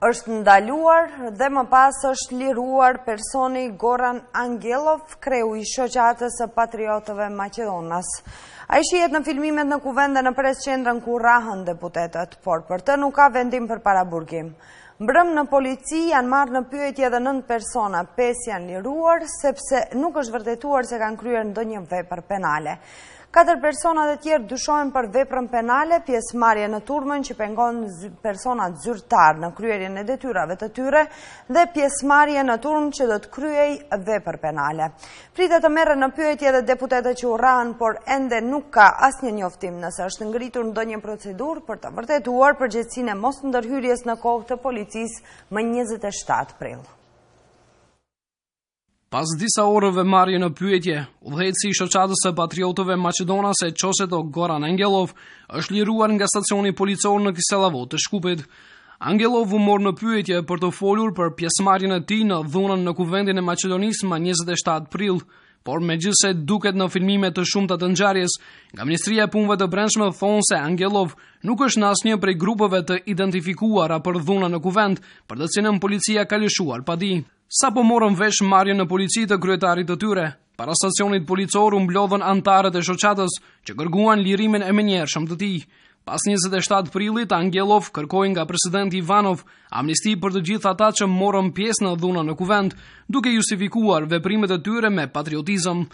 Është ndaluar dhe më pas është liruar personi Goran Angelov, kreu i shoqatës së patriotëve Maqedonas. Ai shihet në filmimet në kuvende në presqendrën ku rrahën deputetët, por për të nuk ka vendim për paraburgim. Mbrëm në polici janë marrë në pyetje edhe 9 persona, 5 janë liruar sepse nuk është vërtetuar se kanë kryer ndonjë vepër penale. 4 personat e tjerë dyshohen për veprën penale, pjesëmarrje në turmën që pengon personat zyrtar në kryerjen e detyrave të tyre dhe pjesëmarrje në turmë që do të kryej vepër penale. Pritet të merren në pyetje edhe deputetët që u rrahen, por ende nuk ka asnjë njoftim nëse është ngritur ndonjë procedurë për të vërtetuar përgjegjësinë e mos ndërhyrjes në kohë të policisë më 27 prill. Pas disa orëve marrje në pyetje, udhëheqësi i shoqatës së patriotëve Maqedonas Çoseto Goran Angelov është liruar nga stacioni policor në Kiselavot të Shkupit. Angelov u mor në pyetje për të folur për pjesëmarrjen e tij në dhunën në Kuvendin e Maqedonisë më 27 prill, por megjithse duket në filmime të shumta të ngjarjes, nga Ministria e Punëve të Brendshme thonë se Angelov nuk është në asnjë prej grupeve të identifikuara për dhunën në kuvend, për të cilën policia ka lëshuar padi. Sa po morën vesh marrjen në polici të kryetarit të tyre, para stacionit policor u mblodhën antarët e shoqatës që kërkuan lirimin e menjëhershëm të tij. Pas 27 prillit, Angelov kërkoi nga presidenti Ivanov amnisti për të gjithë ata që morën pjesë në dhunën në kuvend, duke justifikuar veprimet e tyre me patriotizëm.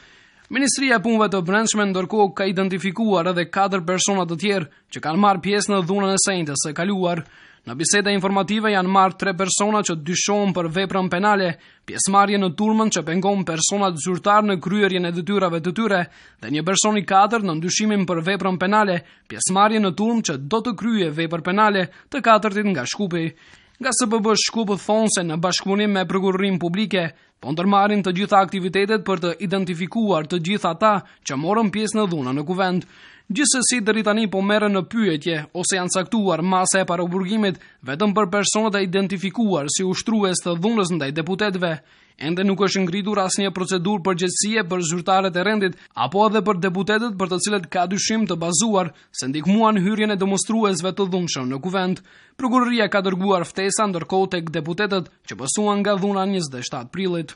Ministria e Punëve të Brendshme ndërkohë ka identifikuar edhe 4 persona të tjerë që kanë marrë pjesë në dhunën e shenjtës së kaluar. Në biseda informative janë marrë 3 persona që dyshohen për veprën penale, pjesëmarrje në turmën që pengon personat zyrtar në kryerjen e detyrave të tyre, dhe një person i 4 në ndyshimin për veprën penale, pjesëmarrje në turmë që do të kryejë vepër penale, të 4-tit nga Shkupi. Nga SBB Shkup thonë se në bashkëpunim me prokurorinë publike, po ndërmarrin të gjitha aktivitetet për të identifikuar të gjitha ata që morën pjesë në dhunën në kuvend. Gjithsesi deri tani po merren në pyetje ose janë caktuar masa e paraburgimit vetëm për personat e identifikuar si ushtrues të dhunës ndaj deputetëve. Ende nuk është ngritur asnjë procedurë përgjegjësie për zyrtarët e rendit apo edhe për deputetët për të cilët ka dyshim të bazuar se ndihmuan hyrjen e demonstruesve të dhunshëm në kuvend. Prokuroria ka dërguar ftesa ndërkohë tek deputetët që pësuan nga dhuna 27 prillit.